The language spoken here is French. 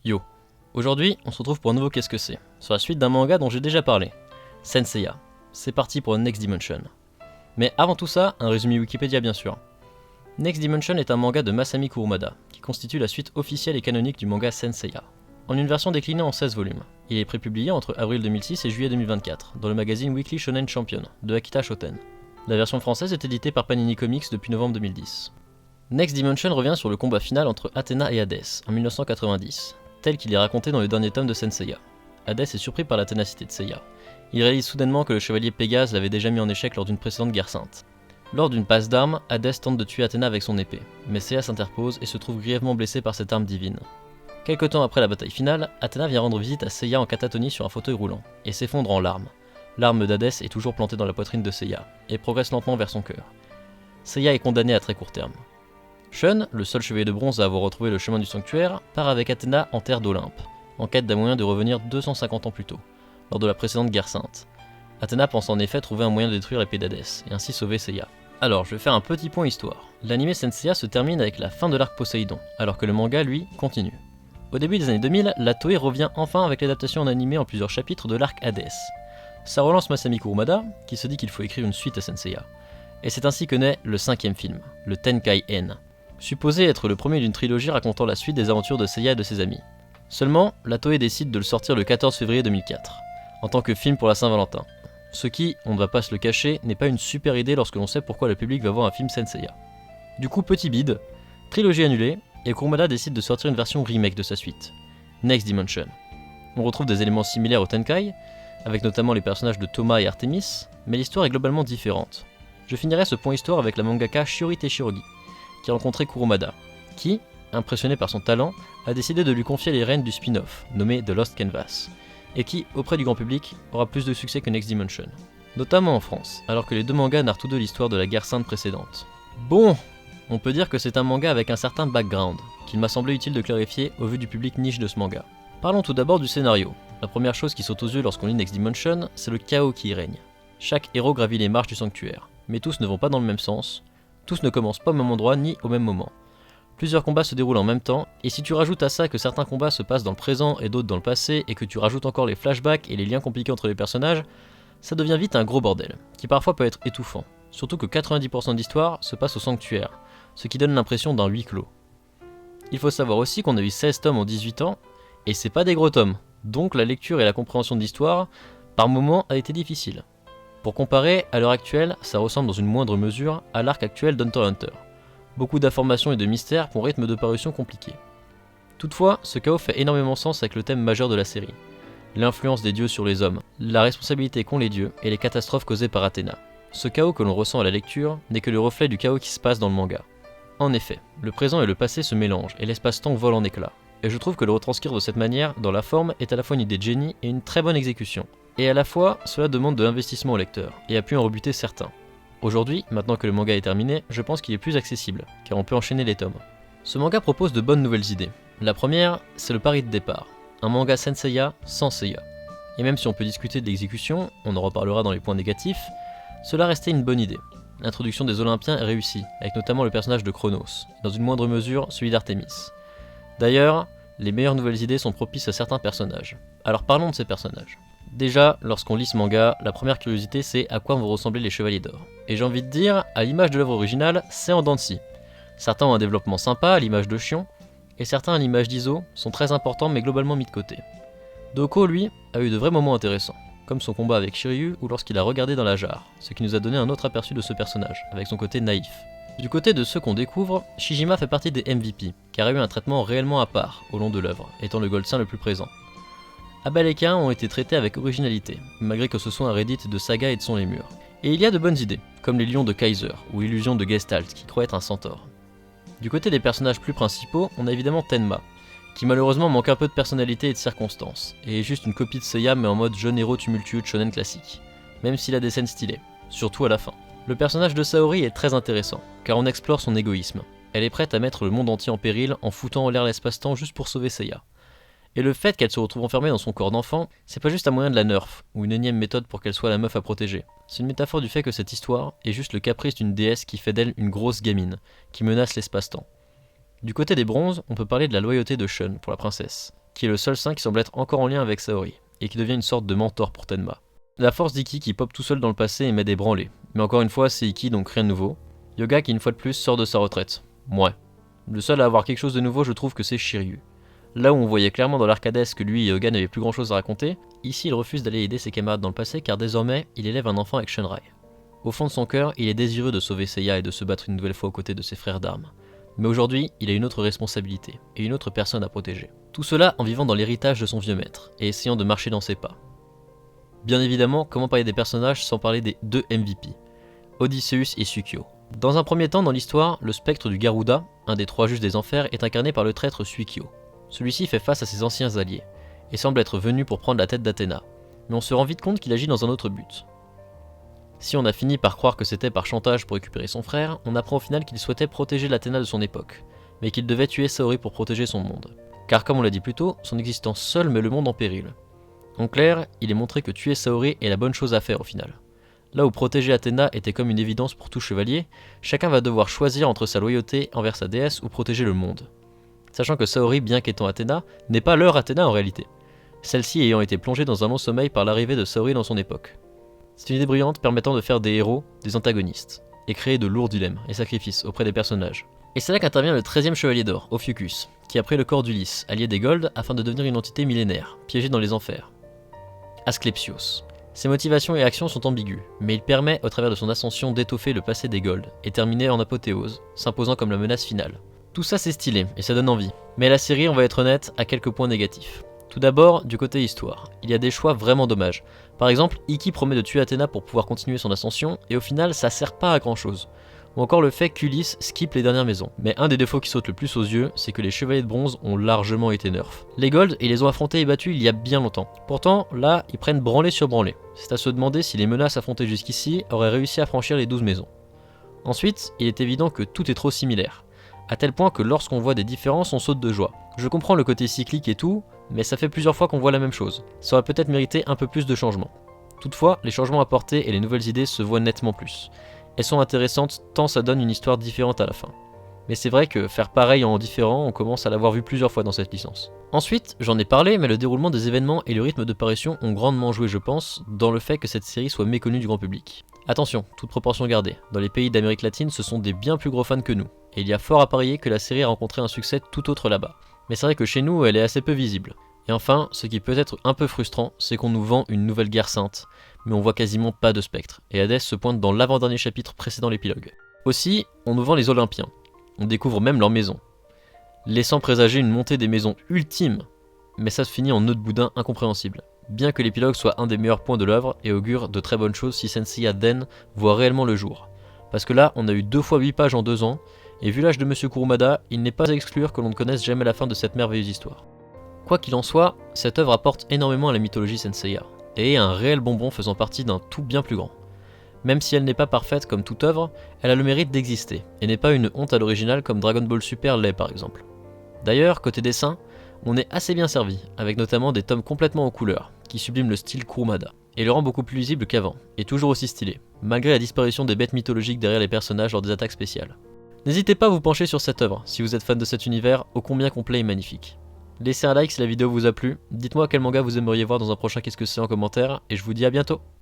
Yo, aujourd'hui on se retrouve pour un nouveau Qu'est-ce que c'est, sur la suite d'un manga dont j'ai déjà parlé, Saint Seiya. C'est parti pour Next Dimension. Mais avant tout ça, un résumé Wikipédia bien sûr. Next Dimension est un manga de Masami Kurumada, qui constitue la suite officielle et canonique du manga Saint Seiya, en une version déclinée en 16 volumes. Il est prépublié entre avril 2006 et juillet 2024, dans le magazine Weekly Shonen Champion, de Akita Shoten. La version française est éditée par Panini Comics depuis novembre 2010. Next Dimension revient sur le combat final entre Athéna et Hadès, en 1990, tel qu'il est raconté dans le dernier tome de Saint Seiya. Hadès est surpris par la ténacité de Seiya. Il réalise soudainement que le chevalier Pégase l'avait déjà mis en échec lors d'une précédente guerre sainte. Lors d'une passe d'armes, Hadès tente de tuer Athéna avec son épée, mais Seiya s'interpose et se trouve grièvement blessé par cette arme divine. Quelque temps après la bataille finale, Athéna vient rendre visite à Seiya en catatonie sur un fauteuil roulant, et s'effondre en larmes. L'arme d'Hadès est toujours plantée dans la poitrine de Seiya, et progresse lentement vers son cœur. Seiya est condamné à très court terme. Shun, le seul chevalier de bronze à avoir retrouvé le chemin du sanctuaire, part avec Athéna en terre d'Olympe, en quête d'un moyen de revenir 250 ans plus tôt, lors de la précédente guerre sainte. Athéna pense en effet trouver un moyen de détruire l'épée d'Hadès, et ainsi sauver Seiya. Alors, je vais faire un petit point histoire. L'anime Saint Seiya se termine avec la fin de l'arc Poséidon, alors que le manga, lui, continue. Au début des années 2000, la Toei revient enfin avec l'adaptation en animé en plusieurs chapitres de l'arc Hadès. Ça relance Masami Kurumada, qui se dit qu'il faut écrire une suite à Saint Seiya. Et c'est ainsi que naît le 5e film, le Tenkai'n, supposé être le premier d'une trilogie racontant la suite des aventures de Seiya et de ses amis. Seulement, la Toei décide de le sortir le 14 février 2004, en tant que film pour la Saint-Valentin. Ce qui, on ne va pas se le cacher, n'est pas une super idée lorsque l'on sait pourquoi le public va voir un film Saint Seiya. Du coup, petit bide, trilogie annulée, et Kurumada décide de sortir une version remake de sa suite, Next Dimension. On retrouve des éléments similaires au Tenkai, avec notamment les personnages de Thomas et Artemis, mais l'histoire est globalement différente. Je finirai ce point histoire avec la mangaka Shiori Teshirogi, qui a rencontré Kurumada, qui, impressionné par son talent, a décidé de lui confier les rênes du spin-off, nommé The Lost Canvas, et qui, auprès du grand public, aura plus de succès que Next Dimension, notamment en France, alors que les deux mangas narrent tous deux l'histoire de la guerre sainte précédente. Bon, on peut dire que c'est un manga avec un certain background, qu'il m'a semblé utile de clarifier au vu du public niche de ce manga. Parlons tout d'abord du scénario. La première chose qui saute aux yeux lorsqu'on lit Next Dimension, c'est le chaos qui y règne. Chaque héros gravit les marches du sanctuaire, mais tous ne vont pas dans le même sens, tous ne commencent pas au même endroit ni au même moment. Plusieurs combats se déroulent en même temps, et si tu rajoutes à ça que certains combats se passent dans le présent et d'autres dans le passé, et que tu rajoutes encore les flashbacks et les liens compliqués entre les personnages, ça devient vite un gros bordel, qui parfois peut être étouffant, surtout que 90% d'histoire se passe au sanctuaire, ce qui donne l'impression d'un huis clos. Il faut savoir aussi qu'on a eu 16 tomes en 18 ans, et c'est pas des gros tomes, donc la lecture et la compréhension de l'histoire, par moments, a été difficile. Pour comparer, à l'heure actuelle, ça ressemble dans une moindre mesure à l'arc actuel d'Hunter x Hunter. Beaucoup d'informations et de mystères pour un rythme de parution compliqué. Toutefois, ce chaos fait énormément sens avec le thème majeur de la série. L'influence des dieux sur les hommes, la responsabilité qu'ont les dieux et les catastrophes causées par Athéna. Ce chaos que l'on ressent à la lecture n'est que le reflet du chaos qui se passe dans le manga. En effet, le présent et le passé se mélangent et l'espace-temps vole en éclats. Et je trouve que le retranscrire de cette manière, dans la forme, est à la fois une idée de génie et une très bonne exécution. Et à la fois, cela demande de l'investissement au lecteur, et a pu en rebuter certains. Aujourd'hui, maintenant que le manga est terminé, je pense qu'il est plus accessible, car on peut enchaîner les tomes. Ce manga propose de bonnes nouvelles idées. La première, c'est le pari de départ. Un manga Saint Seiya sans Seiya. Et même si on peut discuter de l'exécution, on en reparlera dans les points négatifs, cela restait une bonne idée. L'introduction des Olympiens est réussie, avec notamment le personnage de Chronos, et dans une moindre mesure celui d'Artemis. D'ailleurs, les meilleures nouvelles idées sont propices à certains personnages. Alors parlons de ces personnages. Déjà, lorsqu'on lit ce manga, la première curiosité c'est à quoi vont ressembler les Chevaliers d'Or. Et j'ai envie de dire, à l'image de l'œuvre originale, c'est en dents de scie. Certains ont un développement sympa, à l'image de Shion, et certains à l'image d'Iso sont très importants mais globalement mis de côté. Doko, lui, a eu de vrais moments intéressants, comme son combat avec Shiryu ou lorsqu'il a regardé dans la jarre, ce qui nous a donné un autre aperçu de ce personnage, avec son côté naïf. Du côté de ceux qu'on découvre, Shijima fait partie des MVP, car a eu un traitement réellement à part au long de l'œuvre, étant le Gold Saint le plus présent. Abel et Cain ont été traités avec originalité, malgré que ce soit un Reddit de Saga et de son lémur. Et il y a de bonnes idées, comme les lions de Kaiser, ou l'illusion de Gestalt, qui croit être un centaure. Du côté des personnages plus principaux, on a évidemment Tenma, qui malheureusement manque un peu de personnalité et de circonstances, et est juste une copie de Seiya mais en mode jeune héros tumultueux de shonen classique, même s'il a des scènes stylées, surtout à la fin. Le personnage de Saori est très intéressant, car on explore son égoïsme. Elle est prête à mettre le monde entier en péril en foutant en l'air l'espace-temps juste pour sauver Seiya. Et le fait qu'elle se retrouve enfermée dans son corps d'enfant, c'est pas juste un moyen de la nerf, ou une énième méthode pour qu'elle soit la meuf à protéger. C'est une métaphore du fait que cette histoire est juste le caprice d'une déesse qui fait d'elle une grosse gamine, qui menace l'espace-temps. Du côté des bronzes, on peut parler de la loyauté de Shun pour la princesse. qui est le seul saint qui semble être encore en lien avec Saori, et qui devient une sorte de mentor pour Tenma. La force d'Ikki qui pop tout seul dans le passé et met des branlées, mais encore une fois c'est Ikki donc rien de nouveau. Yoga qui une fois de plus sort de sa retraite. Ouais. Le seul à avoir quelque chose de nouveau je trouve que c'est Shiryu. Là où on voyait clairement dans l'Arcadesque que lui et Yoga n'avaient plus grand chose à raconter, ici il refuse d'aller aider ses camarades dans le passé car désormais il élève un enfant avec Shunrai. Au fond de son cœur, il est désireux de sauver Seiya et de se battre une nouvelle fois aux côtés de ses frères d'armes. Mais aujourd'hui, il a une autre responsabilité et une autre personne à protéger. Tout cela en vivant dans l'héritage de son vieux maître et essayant de marcher dans ses pas. Bien évidemment, comment parler des personnages sans parler des deux MVP, Odysseus et Suikyo. Dans un premier temps dans l'histoire, le spectre du Garuda, un des trois juges des enfers, est incarné par le traître Suikyo. Celui-ci fait face à ses anciens alliés, et semble être venu pour prendre la tête d'Athéna, mais on se rend vite compte qu'il agit dans un autre but. Si on a fini par croire que c'était par chantage pour récupérer son frère, on apprend au final qu'il souhaitait protéger l'Athéna de son époque, mais qu'il devait tuer Saori pour protéger son monde. Car comme on l'a dit plus tôt, son existence seule met le monde en péril. En clair, il est montré que tuer Saori est la bonne chose à faire au final. Là où protéger Athéna était comme une évidence pour tout chevalier, chacun va devoir choisir entre sa loyauté envers sa déesse ou protéger le monde. Sachant que Saori, bien qu'étant Athéna, n'est pas leur Athéna en réalité, celle-ci ayant été plongée dans un long sommeil par l'arrivée de Saori dans son époque. C'est une idée brillante permettant de faire des héros, des antagonistes, et créer de lourds dilemmes et sacrifices auprès des personnages. Et c'est là qu'intervient le 13e chevalier d'or, Ophiuchus, qui a pris le corps d'Ulysse, allié des Goldes, afin de devenir une entité millénaire, piégée dans les enfers. Asclepios. Ses motivations et actions sont ambiguës, mais il permet, au travers de son ascension, d'étoffer le passé des Goldes, et terminer en apothéose, s'imposant comme la menace finale. Tout ça c'est stylé, et ça donne envie. Mais la série, on va être honnête, a quelques points négatifs. Tout d'abord, du côté histoire, il y a des choix vraiment dommages. Par exemple, Ikki promet de tuer Athéna pour pouvoir continuer son ascension, et au final ça sert pas à grand chose. Ou encore le fait qu'Ulysse skip les dernières maisons. Mais un des défauts qui saute le plus aux yeux, c'est que les chevaliers de bronze ont largement été nerfs. Les Golds, ils les ont affrontés et battus il y a bien longtemps. Pourtant, là, ils prennent branlée sur branlée. C'est à se demander si les menaces affrontées jusqu'ici auraient réussi à franchir les 12 maisons. Ensuite, il est évident que tout est trop similaire. À tel point que lorsqu'on voit des différences, on saute de joie. Je comprends le côté cyclique et tout, mais ça fait plusieurs fois qu'on voit la même chose. Ça aurait peut-être mérité un peu plus de changements. Toutefois, les changements apportés et les nouvelles idées se voient nettement plus. Elles sont intéressantes tant ça donne une histoire différente à la fin. Mais c'est vrai que faire pareil en différent, on commence à l'avoir vu plusieurs fois dans cette licence. Ensuite, j'en ai parlé, mais le déroulement des événements et le rythme de parution ont grandement joué je pense, dans le fait que cette série soit méconnue du grand public. Attention, toute proportion gardée, dans les pays d'Amérique latine ce sont des bien plus gros fans que nous, et il y a fort à parier que la série a rencontré un succès tout autre là-bas. Mais c'est vrai que chez nous elle est assez peu visible. Et enfin, ce qui peut être un peu frustrant, c'est qu'on nous vend une nouvelle guerre sainte, mais on voit quasiment pas de spectre, et Hadès se pointe dans l'avant-dernier chapitre précédant l'épilogue. Aussi, on nous vend les Olympiens, on découvre même leur maison, laissant présager une montée des maisons ultimes, mais ça se finit en nœud de boudin incompréhensible, bien que l'épilogue soit un des meilleurs points de l'œuvre et augure de très bonnes choses si Senseiya Den voit réellement le jour. Parce que là, on a eu 2 fois 8 pages en 2 ans, et vu l'âge de Monsieur Kurumada, il n'est pas à exclure que l'on ne connaisse jamais la fin de cette merveilleuse histoire. Quoi qu'il en soit, cette œuvre apporte énormément à la mythologie Senseiya, et est un réel bonbon faisant partie d'un tout bien plus grand. Même si elle n'est pas parfaite comme toute œuvre, elle a le mérite d'exister, et n'est pas une honte à l'original comme Dragon Ball Super l'est par exemple. D'ailleurs, côté dessin, on est assez bien servi, avec notamment des tomes complètement en couleur, qui subliment le style Kurumada, et le rend beaucoup plus lisible qu'avant, et toujours aussi stylé, malgré la disparition des bêtes mythologiques derrière les personnages lors des attaques spéciales. N'hésitez pas à vous pencher sur cette œuvre, si vous êtes fan de cet univers ô combien complet et magnifique. Laissez un like si la vidéo vous a plu, dites-moi quel manga vous aimeriez voir dans un prochain Qu'est-ce que c'est en commentaire, et je vous dis à bientôt.